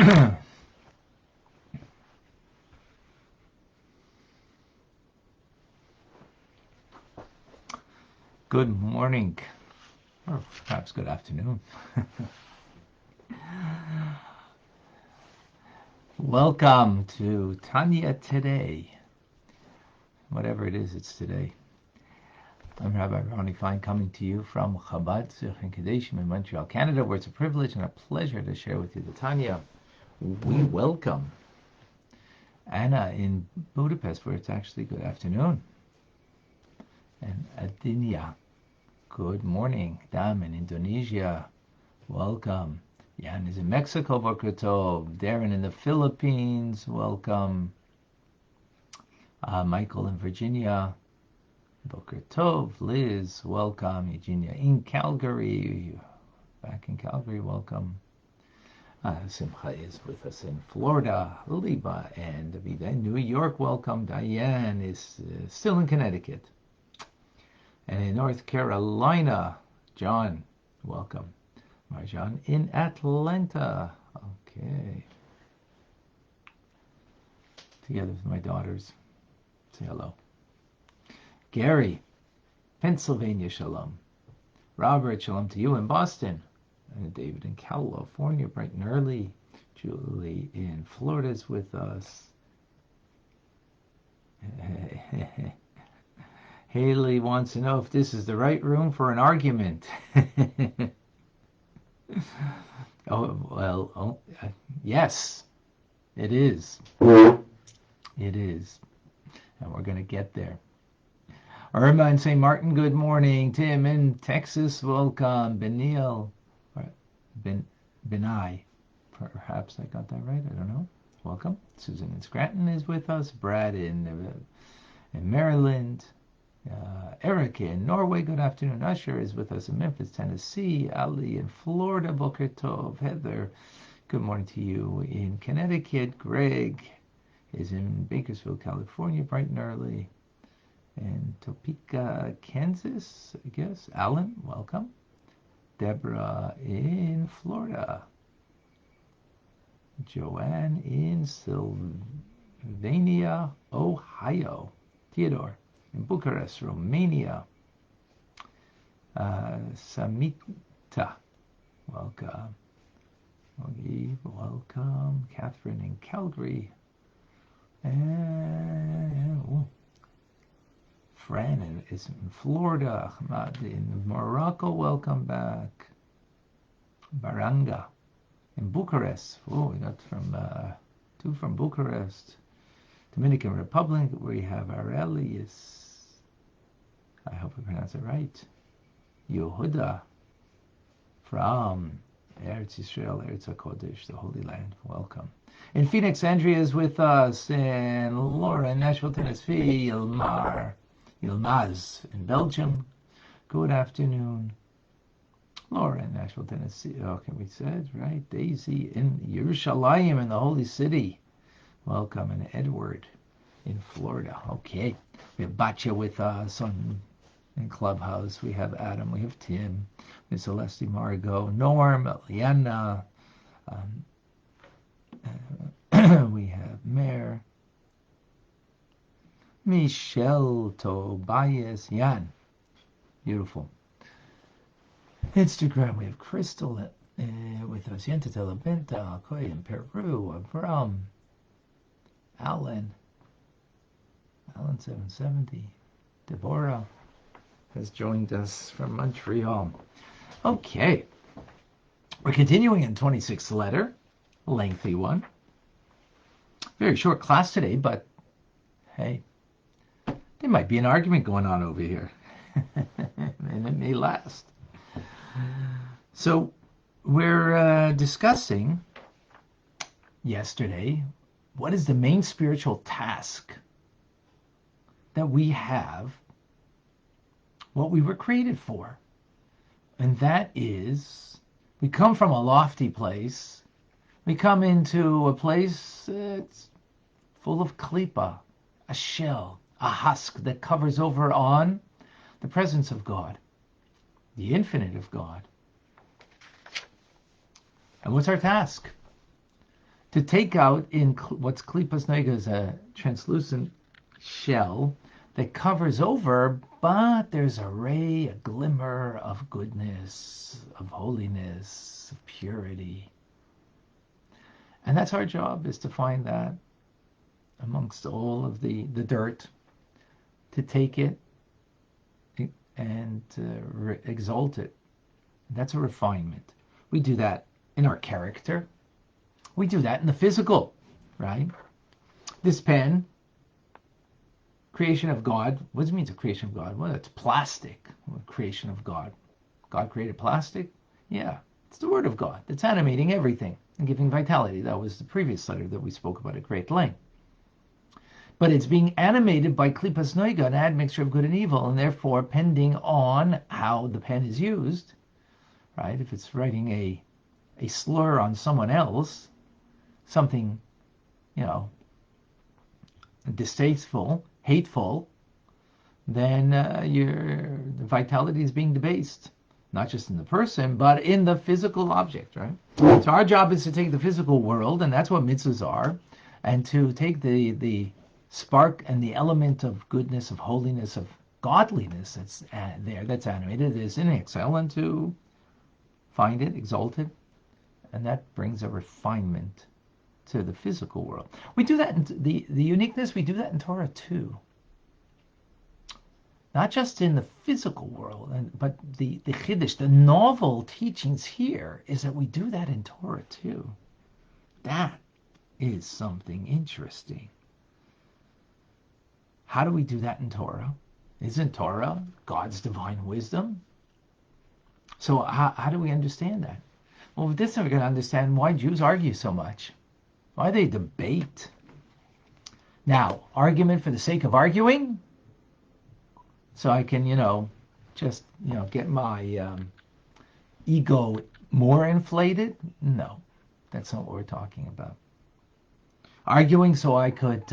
Good morning, or perhaps good afternoon. Welcome to Tanya Today. Whatever it is, it's today. I'm Rabbi Ronnie Fine, coming to you from Chabad and Kadeshim in Montreal, Canada, where it's a privilege and a pleasure to share with you the Tanya. We welcome Anna in Budapest, where it's actually good afternoon. And Adinia, good morning. Dam in Indonesia, welcome. Jan is in Mexico, Boker Tov. Darren in the Philippines, welcome. Michael in Virginia, Boker Tov. Liz, welcome. Eugenia in Calgary, back in Calgary, welcome. Simcha is with us in Florida. Liba and Davida in New York, welcome. Diane is still in Connecticut. And in North Carolina, John, welcome. Marjan in Atlanta. Okay. Together with my daughters. Say hello. Gary, Pennsylvania, shalom. Robert, shalom to you in Boston. And David in California, bright and early. Julie in Florida is with us. Haley wants to know if this is the right room for an argument. Yes, it is. It is. And we're going to get there. Irma in St. Martin, good morning. Tim in Texas, welcome. Benil, Benai, perhaps I got that right, I don't know. Welcome. Susan in Scranton is with us. Brad in Maryland. Eric in Norway, good afternoon. Usher is with us in Memphis, Tennessee. Ali in Florida, Boker Tov. Heather, good morning to you in Connecticut. Greg is in Bakersfield, California, bright and early. And Topeka, Kansas, I guess. Alan, welcome. Deborah in Florida. Joanne in Sylvania, Ohio. Theodore in Bucharest, Romania. Samita, welcome. Ogi, welcome. Catherine in Calgary. And Fran is in Florida. Ahmad in Morocco, welcome back. Baranga in Bucharest. Oh, we got two from Bucharest. Dominican Republic, we have Aurelius. I hope I pronounce it right. Yehuda from Eretz Yisrael, Eretz HaKodesh, the Holy Land. Welcome. In Phoenix, Andrea is with us. And Laura in Nashville, Tennessee. Yilmaz in Belgium. Good afternoon. Laura in Nashville, Tennessee. Okay, we said, right? Daisy in Yerushalayim in the Holy City. Welcome. And Edward in Florida. Okay. We have Batya with us in Clubhouse. We have Adam. We have Tim. We have Celeste, Margot, Norm, Liana. We have Mare. Michelle, Tobias, Jan. Beautiful. Instagram, we have Crystal with us. Yenta Telebenta, Alcoy in Peru. Avram. Alan 770. Deborah has joined us from Montreal. Okay. We're continuing in 26th letter. Lengthy one. Very short class today, but hey, there might be an argument going on over here. And it may last. So we're discussing yesterday what is the main spiritual task that we have, what we were created for. And that is, we come from a lofty place. We come into a place that's full of klipa, a shell, a husk that covers over on the presence of God, the infinite of God. And what's our task? To take out in what's klipas noiga is a translucent shell that covers over, but there's a ray, a glimmer of goodness, of holiness, of purity. And that's our job, is to find that amongst all of the dirt, to take it and exalt it. That's a refinement. We do that in our character. We do that in the physical, right? This pen, creation of God. What does it mean, a creation of God? Well, it's plastic, creation of God. God created plastic? Yeah, it's the Word of God that's animating everything and giving vitality. That was the previous letter that we spoke about at great length. But it's being animated by klipas noiga, an admixture of good and evil, and therefore, pending on how the pen is used, right? If it's writing a slur on someone else, something, distasteful, hateful, then the vitality is being debased, not just in the person, but in the physical object, right? So our job is to take the physical world, and that's what mitzvahs are, and to take the spark and the element of goodness, of holiness, of godliness that's that's animated, is in exhale, and to find it, exalt it, and that brings a refinement to the physical world. We do that in the uniqueness. We do that in Torah too. Not just in the physical world, but the chiddush, the novel teachings here, is that we do that in Torah too. That is something interesting. How do we do that in Torah? Isn't Torah God's divine wisdom? So how do we understand that? Well, with this, we're going to understand why Jews argue so much. Why they debate. Now, argument for the sake of arguing, so I can, get my ego more inflated? No, that's not what we're talking about. Arguing so I could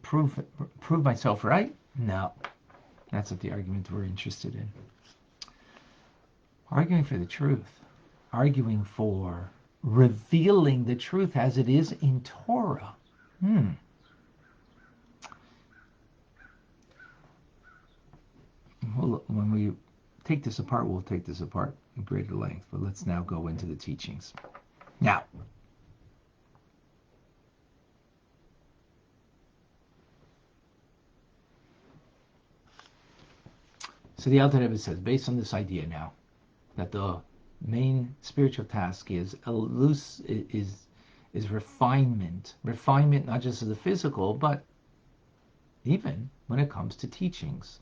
prove myself right? No, that's not the argument we're interested in. Arguing for the truth. Arguing for revealing the truth as it is in Torah. Well, when we take this apart, we'll take this apart in greater length. But let's now go into the teachings. Now, so the Alter Rebbe says, based on this idea now, that the main spiritual task is refinement. Refinement not just of the physical, but even when it comes to teachings.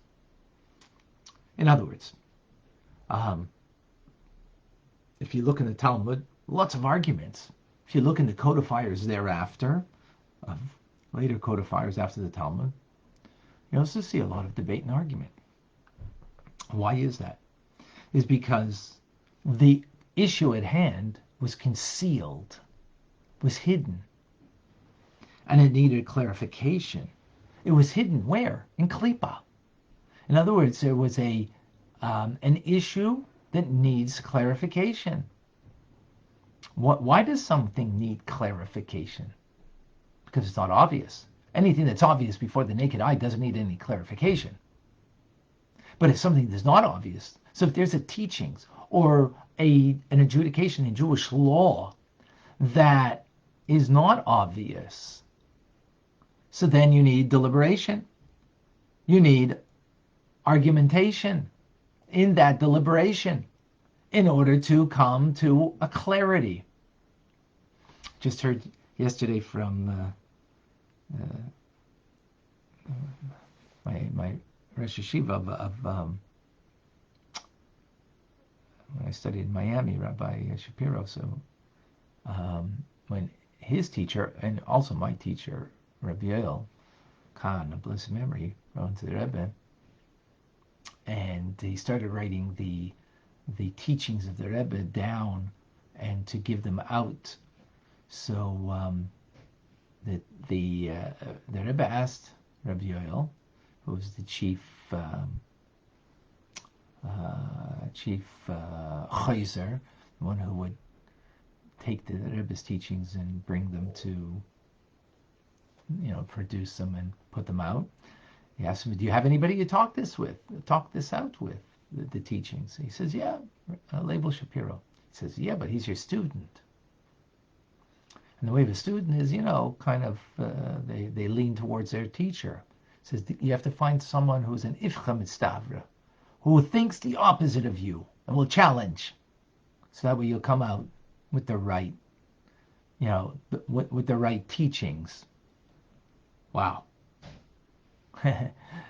In other words, if you look in the Talmud, lots of arguments. If you look in the codifiers thereafter, later codifiers after the Talmud, you also see a lot of debate and argument. Why is that? Is because the issue at hand was concealed, was hidden, and it needed clarification. It was hidden where? In Klippa. In other words, there was an issue that needs clarification. Why does something need clarification? Because it's not obvious. Anything that's obvious before the naked eye doesn't need any clarification. But if something is not obvious, so if there's a teachings or an adjudication in Jewish law that is not obvious, so then you need deliberation. You need argumentation in that deliberation in order to come to a clarity. Just heard yesterday from my Rosh Yeshiva of when I studied in Miami, Rabbi Shapiro. So when his teacher, and also my teacher, Rabbi Yoel Khan, of blessed memory, wrote to the Rebbe, and he started writing the teachings of the Rebbe down and to give them out. So the Rebbe asked Rabbi Yoel, who was the chief chayzer, the one who would take the Rebbe's teachings and bring them to, produce them and put them out. He asked him, do you have anybody you talk this out with, the teachings? He says, yeah, Label Shapiro. He says, yeah, but he's your student. And the way of a student is, kind of, they lean towards their teacher. He says, you have to find someone who's an ifcha mistavra, who thinks the opposite of you and will challenge. So that way you'll come out with the right, with the right teachings. Wow.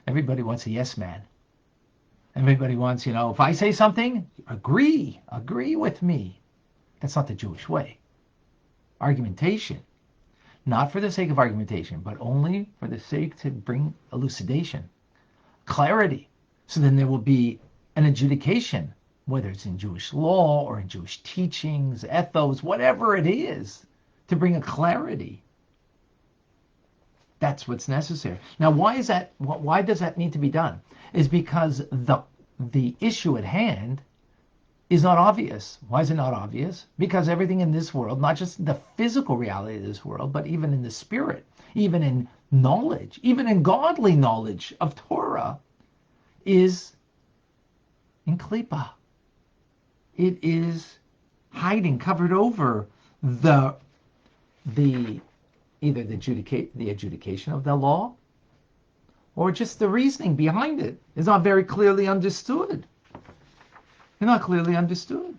Everybody wants a yes man. Everybody wants, if I say something, agree with me. That's not the Jewish way. Argumentation, not for the sake of argumentation, but only for the sake to bring elucidation, clarity. So then there will be an adjudication, whether it's in Jewish law or in Jewish teachings, ethos, whatever it is, to bring a clarity. That's what's necessary. Now, why is that? Why does that need to be done? Is because the issue at hand is not obvious. Why is it not obvious? Because everything in this world, not just the physical reality of this world, but even in the spirit, even in knowledge, even in godly knowledge of Torah, is in klipa. It is hiding, covered over the either the adjudication of the law, or just the reasoning behind it is not very clearly understood. They're not clearly understood.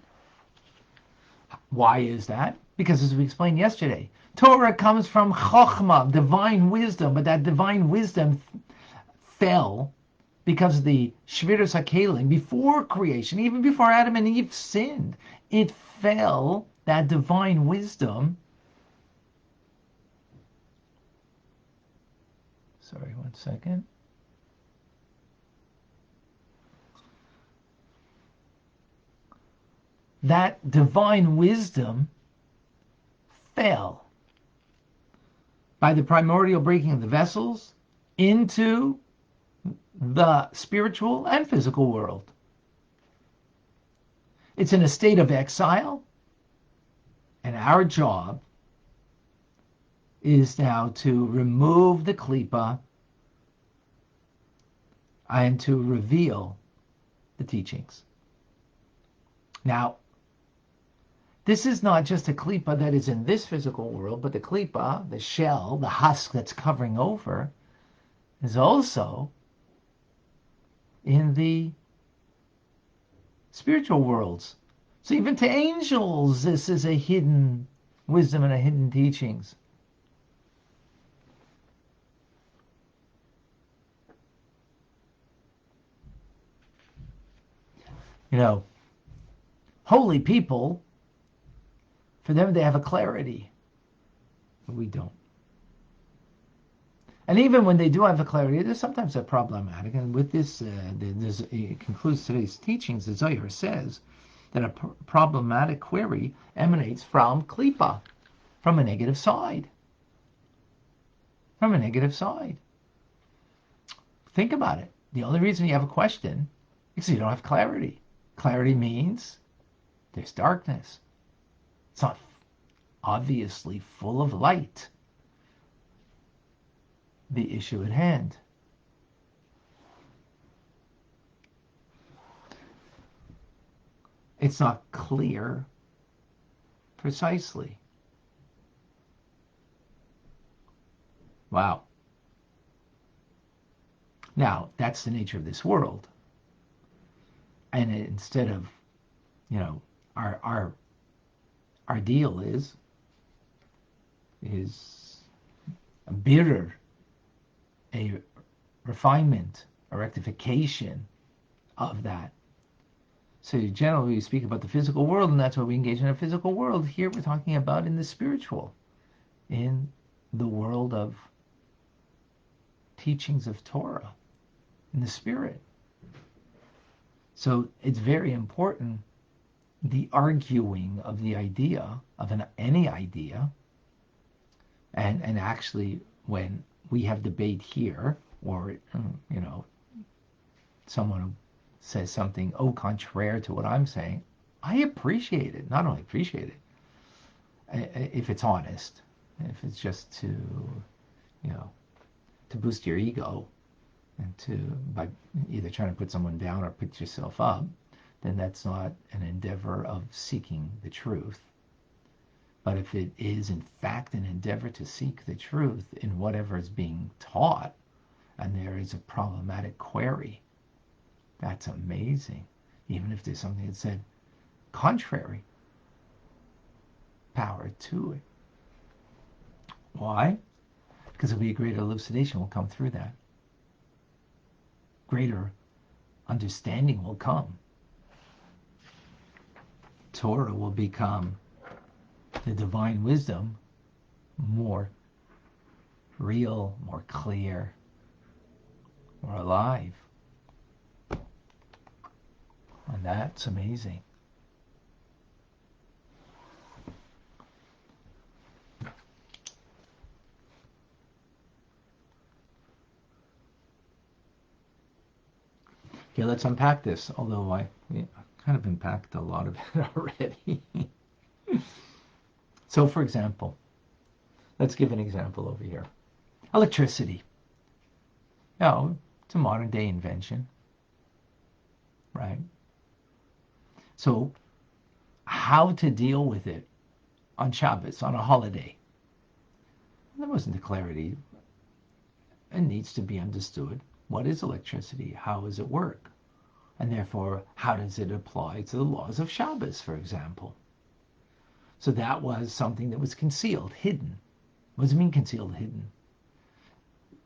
Why is that? Because as we explained yesterday, Torah comes from Chokhmah, divine wisdom, but that divine wisdom fell because of the Shviras HaKelim, before creation, even before Adam and Eve sinned. It fell, that divine wisdom. Sorry, one second. That divine wisdom fell by the primordial breaking of the vessels into the spiritual and physical world. It's in a state of exile, and our job is now to remove the klipa and to reveal the teachings. Now, this is not just a klipa that is in this physical world, but the klipa, the shell, the husk that's covering over, is also in the spiritual worlds. So even to angels, this is a hidden wisdom and a hidden teachings. Holy people, for them, they have a clarity. But we don't. And even when they do have a clarity, there's sometimes a problematic. And with this, it concludes today's teachings. The Zohar says that a problematic query emanates from klipa, from a negative side. From a negative side. Think about it. The only reason you have a question is because you don't have clarity. Clarity means there's darkness. It's not obviously full of light. The issue at hand. It's not clear precisely. Wow. Now, that's the nature of this world. And instead of, our deal is a bitter, a refinement, a rectification of that. So generally we speak about the physical world, and that's why we engage in a physical world. Here we're talking about in the spiritual, in the world of teachings of Torah, in the spirit. So it's very important, the arguing of the idea, of any idea, and actually when we have debate here, or, someone who says something au contraire to what I'm saying, I appreciate it. Not only appreciate it, if it's honest. If it's just to, to boost your ego and by either trying to put someone down or put yourself up, then that's not an endeavor of seeking the truth. But if it is in fact an endeavor to seek the truth in whatever is being taught, and there is a problematic query, that's amazing. Even if there's something that said contrary, power to it. Why? Because there'll be a greater elucidation will come through that. Greater understanding will come. Torah will become the divine wisdom more real, more clear, more alive. And that's amazing. Okay, let's unpack this, although I kind of unpacked a lot of it already. So, for example, let's give an example over here. Electricity. It's a modern day invention, right? So, how to deal with it on Shabbos, on a holiday? There wasn't the clarity. It needs to be understood. What is electricity? How does it work? And therefore, how does it apply to the laws of Shabbos, for example? So that was something that was concealed, hidden. What does it mean concealed, hidden?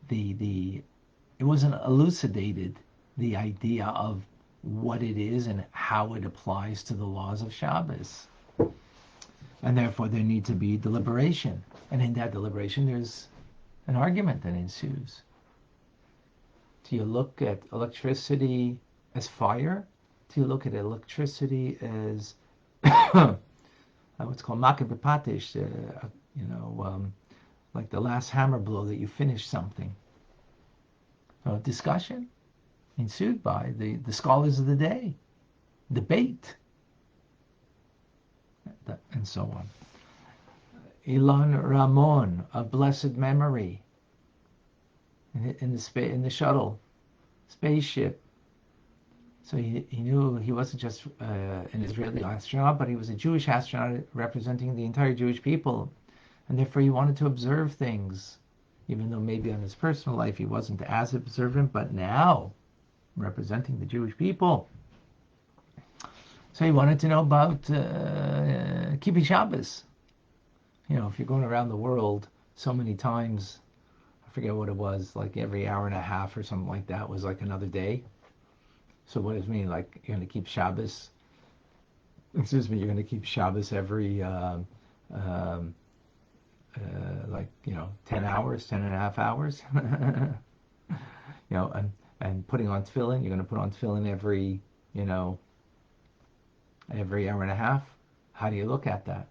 It wasn't elucidated, the idea of what it is and how it applies to the laws of Shabbos. And therefore there needs to be deliberation. And in that deliberation there's an argument that ensues. Do you look at electricity as fire? Do you look at electricity as what's called makeh b'patish, like the last hammer blow that you finish something? Discussion ensued by the scholars of the day, debate, and so on. Ilan Ramon, of blessed memory, in the shuttle, spaceship. So he knew he wasn't just an Israeli astronaut, but he was a Jewish astronaut representing the entire Jewish people. And therefore he wanted to observe things, even though maybe on his personal life he wasn't as observant, but now representing the Jewish people. So he wanted to know about keeping Shabbos. If you're going around the world so many times, I forget what it was, like every hour and a half or something like that was like another day. So what does it mean? Like you're going to keep Shabbos? You're going to keep Shabbos every 10 hours, 10 and a half hours. And putting on tefillin, you're going to put on tefillin every hour and a half. How do you look at that?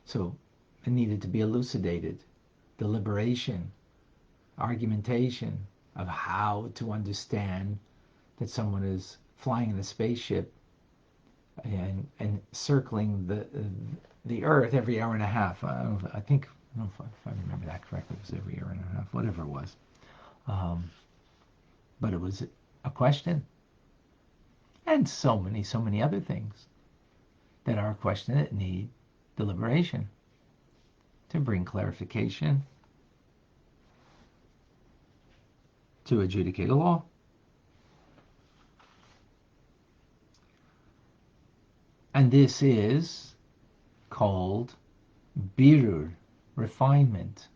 So it needed to be elucidated, deliberation, argumentation of how to understand that someone is flying in a spaceship and circling the Earth every hour and a half. I don't know if I remember that correctly. It was every hour and a half, whatever it was. But it was a question, and so many other things that are a question that need deliberation to bring clarification, to adjudicate a law. And this is called birur, refinement.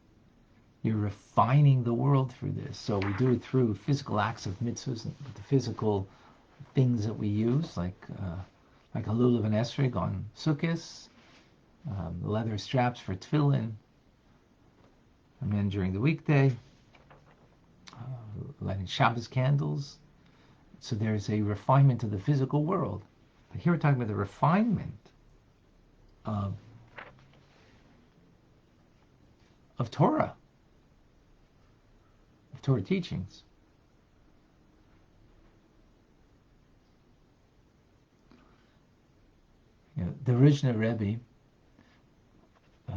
You're refining the world through this. So we do it through physical acts of mitzvahs, the physical things that we use, like a lulav and esrog on sukkahs, leather straps for tefillin, and then during the weekday, lighting Shabbos candles. So there's a refinement of the physical world. But here we're talking about the refinement of Torah, of Torah teachings. The original Rabbi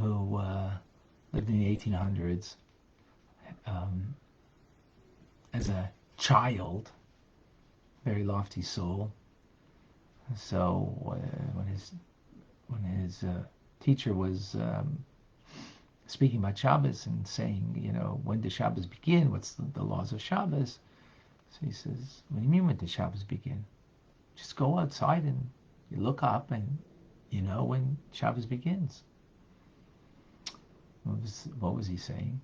who lived in the 1800s as a child, very lofty soul. So when his teacher was speaking about Shabbos and saying, when does Shabbos begin? What's the laws of Shabbos? So he says, what do you mean when does Shabbos begin? Just go outside and you look up and you know when Shabbos begins. What was he saying?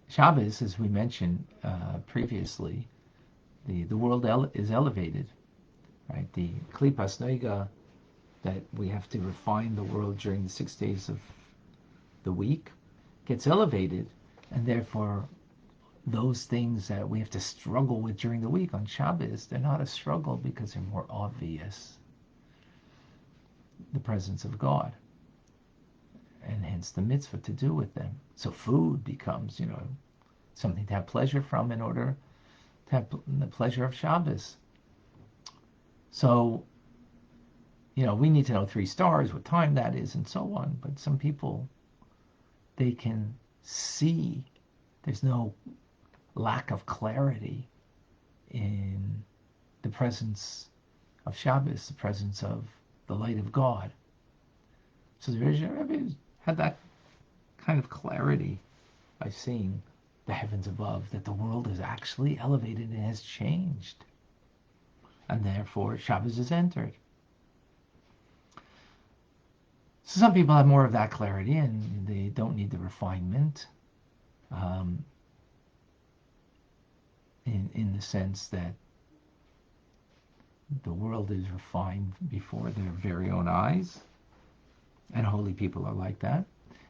Shabbos, as we mentioned previously, the world is elevated, right? The klipas noiga, that we have to refine the world during the 6 days of the week, gets elevated, and therefore those things that we have to struggle with during the week on Shabbos, they're not a struggle because they're more obvious. The presence of God, and hence the mitzvah to do with them. So food becomes, something to have pleasure from in order to have the pleasure of Shabbos. So, we need to know 3 stars, what time that is, and so on. But some people, they can see there's no lack of clarity in the presence of Shabbos, the presence of the light of God. So the Rabbi had that kind of clarity by seeing the heavens above, that the world is actually elevated and has changed. And therefore Shabbos is entered. So some people have more of that clarity and they don't need the refinement. In the sense that the world is refined before their very own eyes, and holy people are like that.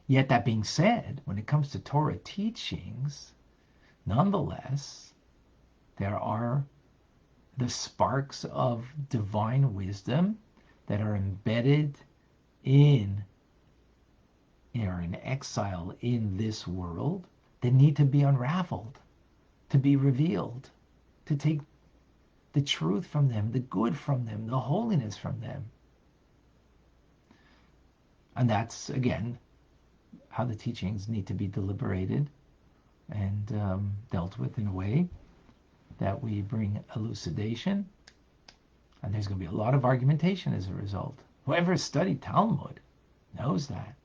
Yet that being said, when it comes to Torah teachings, nonetheless, there are the sparks of divine wisdom that are embedded in exile in this world that need to be unraveled, to be revealed, to take the truth from them, the good from them, the holiness from them. And that's, again, how the teachings need to be deliberated and dealt with in a way that we bring elucidation. And there's going to be a lot of argumentation as a result. Whoever has studied Talmud knows that.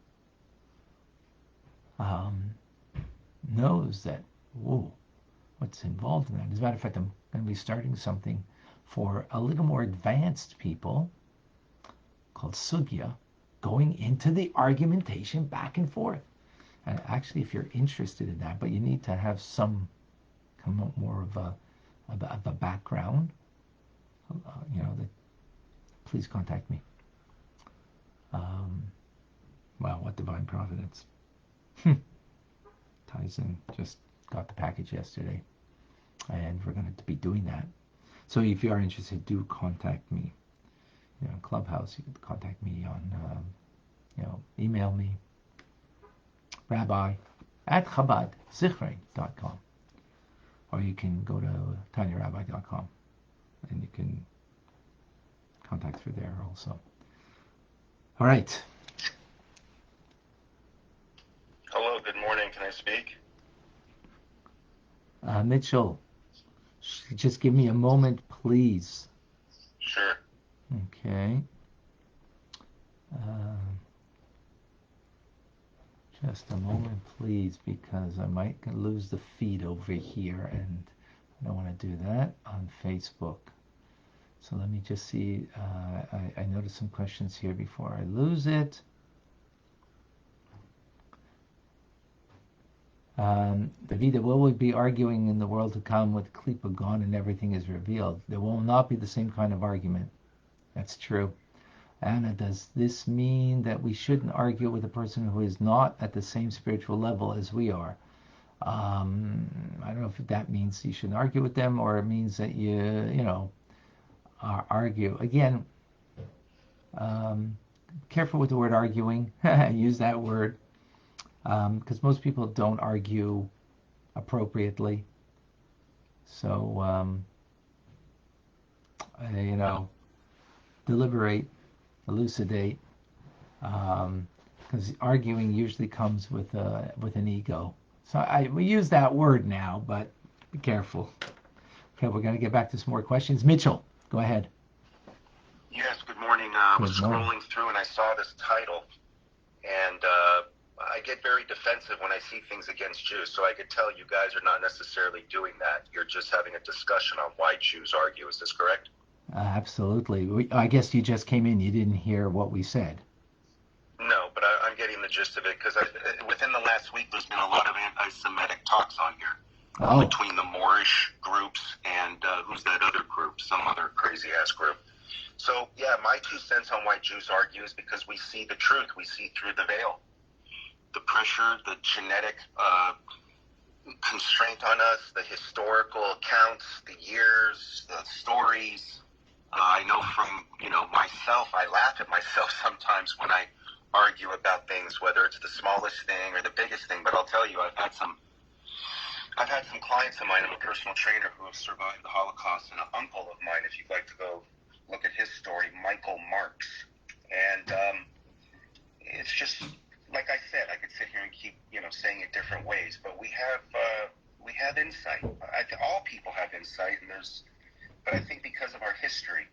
Knows that, what's involved in that. As a matter of fact, I'm going to be starting something for a little more advanced people called Sugya, going into the argumentation back and forth. And actually, if you're interested in that, but you need to have some more of a background, please contact me. Wow, what divine providence. Tyson just got the package yesterday, and we're going to be doing that. So if you are interested, do contact me. Clubhouse, you can contact me on, email me, Rabbi@ChabadZichron.com, or you can go to TanyaRabbi.com, and you can contact through there also. All right. Hello, good morning. Can I speak? Mitchell, just give me a moment, please. Sure. Okay. Just a moment, please, because I might lose the feed over here, and I don't want to do that on Facebook. So let me just see. I noticed some questions here before I lose it. David, will we be arguing in the world to come with Klipa gone and everything is revealed? There will not be the same kind of argument. That's true. Anna, does this mean that we shouldn't argue with a person who is not at the same spiritual level as we are? I don't know if that means you shouldn't argue with them, or it means that you argue. Again, careful with the word arguing. Use that word. Because most people don't argue appropriately. So, deliberate, elucidate, because arguing usually comes with an ego. So we use that word now, but be careful. Okay, we're going to get back to some more questions. Mitchell, go ahead. Yes, good morning. I was Good morning. scrolling through and I saw this title, and I get very defensive when I see things against Jews. So I could tell you guys are not necessarily doing that. You're just having a discussion on why Jews argue. Is this correct? Absolutely. I guess you just came in. You didn't hear what we said. No, but I'm getting the gist of it because within the last week there's been a lot of anti-Semitic talks on here between the Moorish groups and who's that other group? Some other crazy-ass group. So, yeah, my 2 cents on why Jews argue is because we see the truth. We see through the veil. The pressure, the genetic constraint on us, the historical accounts, the years, the stories. I know from, myself, I laugh at myself sometimes when I argue about things, whether it's the smallest thing or the biggest thing. But I'll tell you, I've had some clients of mine. I'm a personal trainer who have survived the Holocaust, and an uncle of mine, if you'd like to go look at his story, Michael Marks. And it's just, like I said, I could sit here and keep, saying it different ways, but we have insight. All people have insight, but I think because of our history,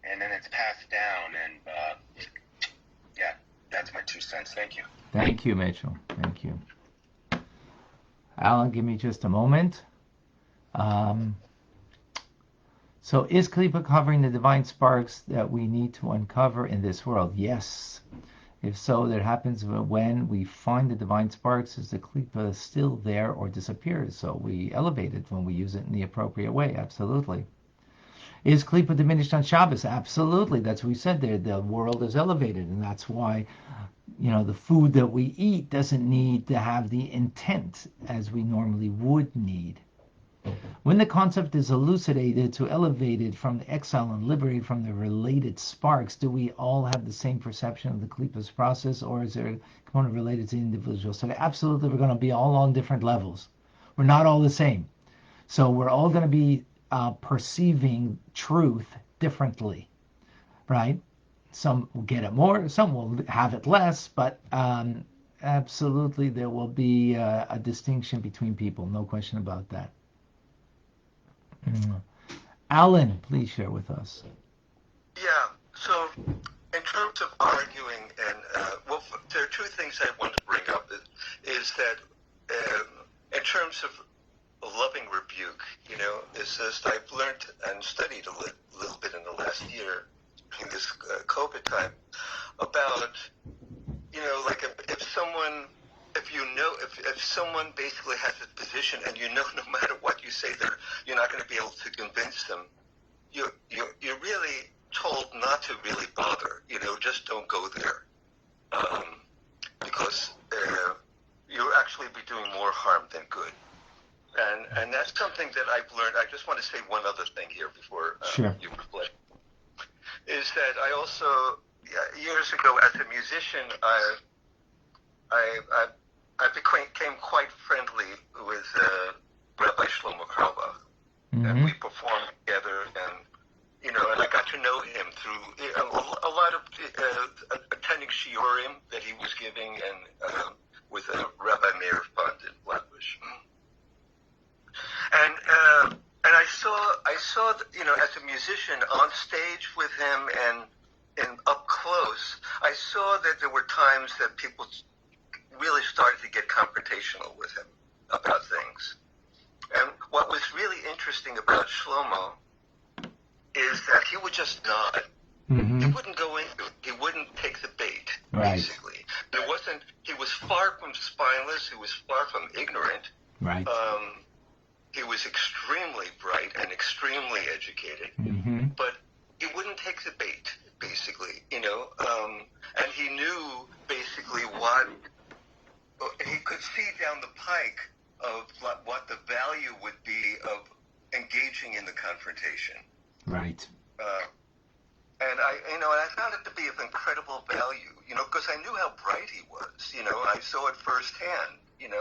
and then it's passed down, and yeah, that's my 2 cents. Thank you. Thank you, Mitchell. Thank you. Alan, give me just a moment. So is Klippa covering the divine sparks that we need to uncover in this world? Yes. If so, that happens when we find the divine sparks. Is the Klippa still there or disappears? So we elevate it when we use it in the appropriate way. Absolutely. Is Klippa diminished on Shabbos? Absolutely. That's what we said there. The world is elevated, and that's why the food that we eat doesn't need to have the intent as we normally would need. When the concept is elucidated to elevate it from the exile and liberate from the related sparks, do we all have the same perception of the Klippa's process, or is there a component related to individuals? So absolutely, we're going to be all on different levels. We're not all the same. So we're all going to be perceiving truth differently, right? Some will get it more, some will have it less, but absolutely there will be a distinction between people, no question about that. Alan, please share with us. Yeah, so in terms of arguing, and there are 2 things I want to bring up, is that in terms of loving rebuke, is this, I've learned and studied a little bit in the last year, in this COVID time, about, like if someone basically has a position and no matter what you say, you're not going to be able to convince them, you're really told not to really bother, just don't go there, because you'll actually be doing more harm than good. And that's something that I've learned. I just want to say one other thing here before you reflect. Is that I also, years ago as a musician, I became quite friendly with Rabbi and we performed together, and I got to know him through a lot of attending shiurim that he was giving, and with Rabbi Meir Fund in Flatbush. And I saw as a musician on stage with him and up close, I saw that there were times that people really started to get confrontational with him about things. And what was really interesting about Shlomo is that he would just nod. Mm-hmm. He wouldn't go into it. He wouldn't take the bait, basically. He was far from spineless. He was far from ignorant. Right. He was extremely bright and extremely educated, but he wouldn't take the bait, basically, and he knew basically he could see down the pike of what the value would be of engaging in the confrontation. Right. And I found it to be of incredible value, because I knew how bright he was, I saw it firsthand, and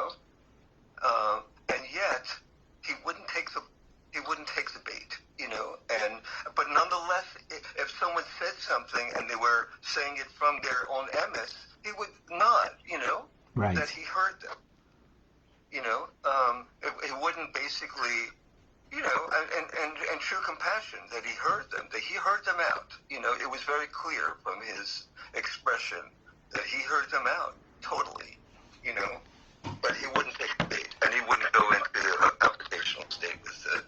yet he wouldn't take the bait, but nonetheless, if someone said something and they were saying it from their own emes, he would nod, you know, Right. that he heard them. You know, he wouldn't basically, you know, and true compassion, that he heard them, out. You know, it was very clear from his expression that he heard them out totally, you know, but he wouldn't take the bait, and he wouldn't go into a confrontational state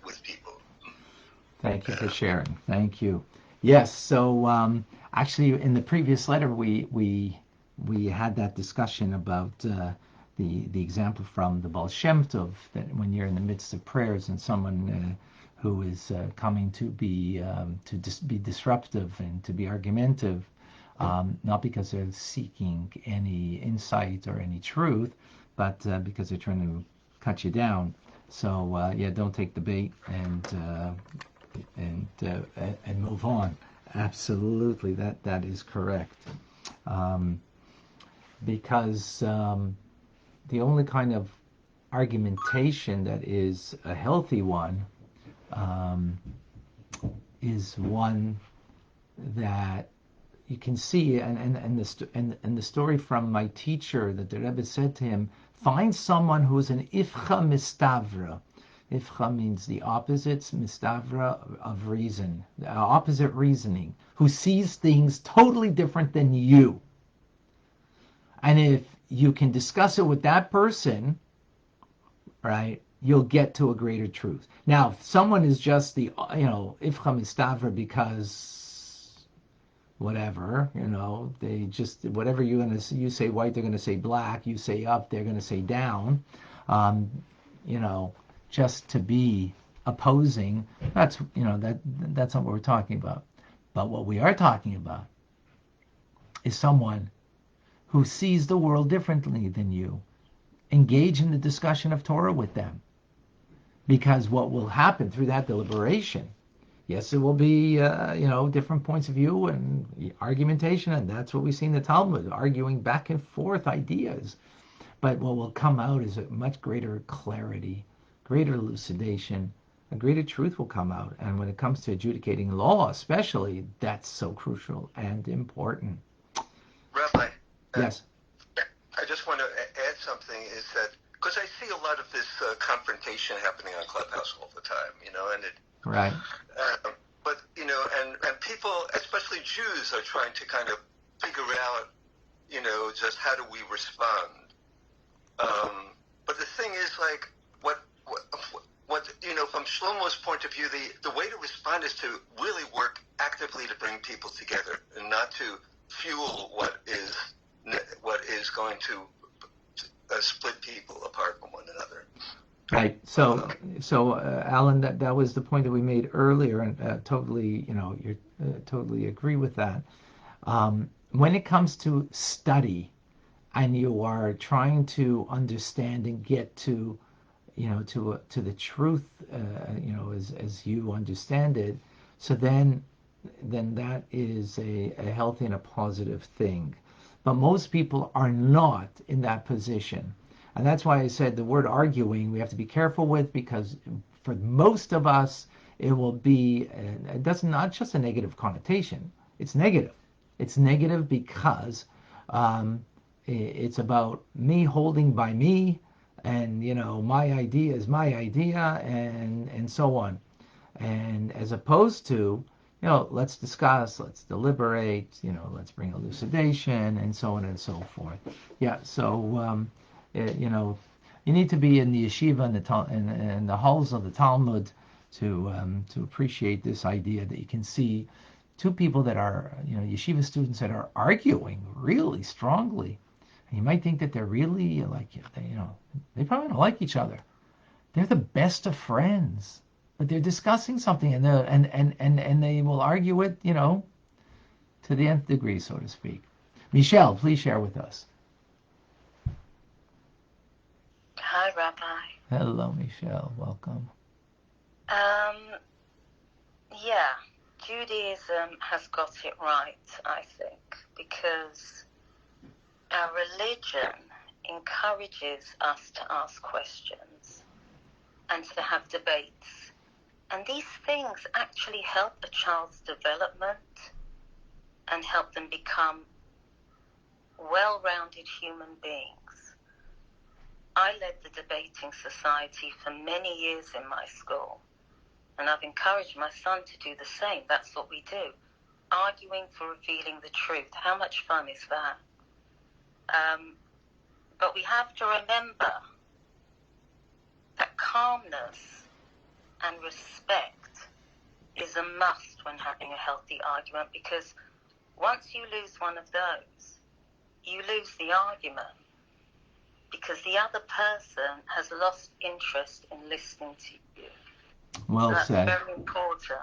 with people. Thank you for sharing. Thank you. Yes. So actually, in the previous letter, we had that discussion about the example from the Baal Shem Tov, that when you're in the midst of prayers and someone who is coming to be be disruptive and to be argumentative, not because they're seeking any insight or any truth, but because they're trying to cut you down. So yeah, don't take the bait and move on. Absolutely, that is correct. Because the only kind of argumentation that is a healthy one is one that you can see, and the story from my teacher, that the Rebbe said to him, find someone who is an ifcha mistavra. Ifcha means the opposites, mistavra, of reason, opposite reasoning, who sees things totally different than you. And if you can discuss it with that person, right, you'll get to a greater truth. Now, if someone is just the, ifcha mistavra because whatever, they just, whatever you say white, they're going to say black, you say up, they're going to say down, just to be opposing, that's not what we're talking about. But what we are talking about is someone who sees the world differently than you. Engage in the discussion of Torah with them, because what will happen through that deliberation, yes, it will be different points of view and argumentation, and that's what we see in the Talmud, arguing back and forth ideas. But what will come out is a much greater clarity, greater elucidation, a greater truth will come out. And when it comes to adjudicating law, especially, that's so crucial and important. Rabbi, yes. I just want to add something, is that, because I see a lot of this confrontation happening on Clubhouse all the time, and it... Right. But, and people, especially Jews, are trying to kind of figure out, just how do we respond. But the thing is, like, what from Shlomo's point of view, the way to respond is to really work actively to bring people together and not to fuel what is going to split people apart from one another. Right. So Alan, that was the point that we made earlier, and totally, you totally agree with that. When it comes to study, and you are trying to understand and get to the truth, as you understand it, so then that is a healthy and a positive thing. But most people are not in that position. And that's why I said the word arguing we have to be careful with, because for most of us it will be, it doesn't, not just a negative connotation. It's negative. It's negative because it's about me holding by me, and my idea is my idea, and so on. And as opposed to, let's discuss, let's deliberate, let's bring elucidation, and so on and so forth. Yeah. So you need to be in the yeshiva and the halls of the Talmud to appreciate this idea that you can see two people that are yeshiva students that are arguing really strongly. And you might think that they're really they probably don't like each other. They're the best of friends, but they're discussing something, and they will argue it to the nth degree, so to speak. Michelle, please share with us. Hi, Rabbi. Hello, Michelle. Welcome. Yeah, Judaism has got it right, I think, because our religion encourages us to ask questions and to have debates. And these things actually help a child's development and help them become well-rounded human beings. I led the debating society for many years in my school, and I've encouraged my son to do the same. That's what we do. Arguing for revealing the truth. How much fun is that? But we have to remember that calmness and respect is a must when having a healthy argument, because once you lose one of those, you lose the argument, because the other person has lost interest in listening to you. Well so that's said. very important.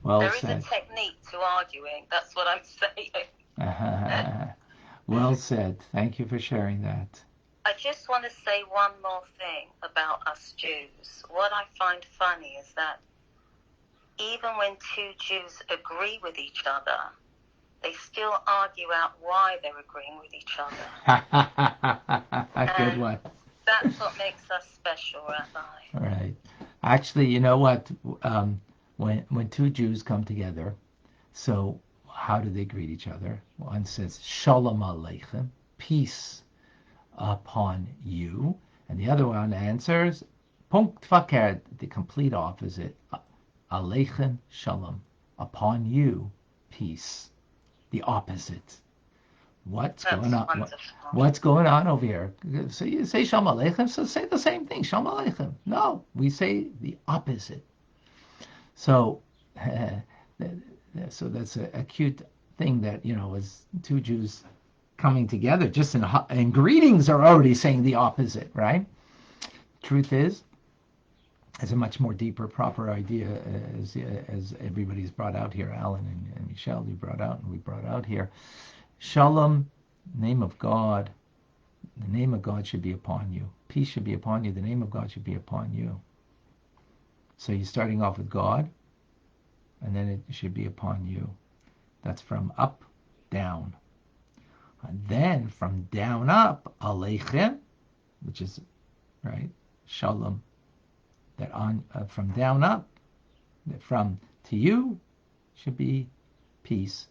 Well there said. is a technique to arguing. That's what I'm saying. Well said. Thank you for sharing that. I just want to say one more thing about us Jews. What I find funny is that even when two Jews agree with each other, they still argue out why they're agreeing with each other. Good one. That's what makes us special, Rabbi. Right. Actually, you know what? When two Jews come together, so how do they greet each other? One says, Shalom Aleichem, peace upon you. And the other one answers, Punkt Verkehrt, the complete opposite, Aleichem Shalom, upon you, peace. The opposite. What's going on? What's going on over here? So you say Shalom Aleichem, so say the same thing, Shalom Aleichem. No, we say the opposite. So, so that's a cute thing that, as two Jews coming together, just in greetings are already saying the opposite, right? Truth is, it's a much more deeper, proper idea, as everybody's brought out here, Alan and Michelle, you brought out, and we brought out here. Shalom, name of God, the name of God should be upon you. Peace should be upon you. The name of God should be upon you. So you're starting off with God, and then it should be upon you. That's from up, down. And then from down up, Aleichem, which is, right, Shalom, that on from down up, that from to you should be peace,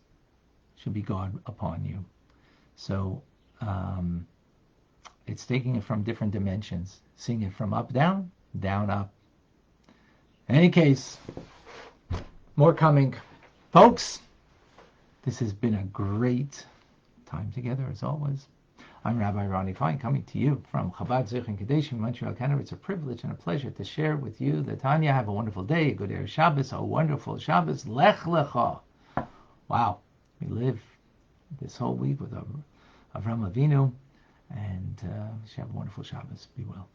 should be God upon you. So it's taking it from different dimensions, seeing it from up, down, down, up. In any case, more coming. Folks, this has been a great time together, as always. I'm Rabbi Ronnie Fine, coming to you from Chabad Zechen Kadesh in Montreal, Canada. It's a privilege and a pleasure to share with you the Tanya. Have a wonderful day, a good Erev Shabbos, a wonderful Shabbos. Lech Lecha. Wow, we live this whole week with Avram Avinu, and we should have a wonderful Shabbos. Be well.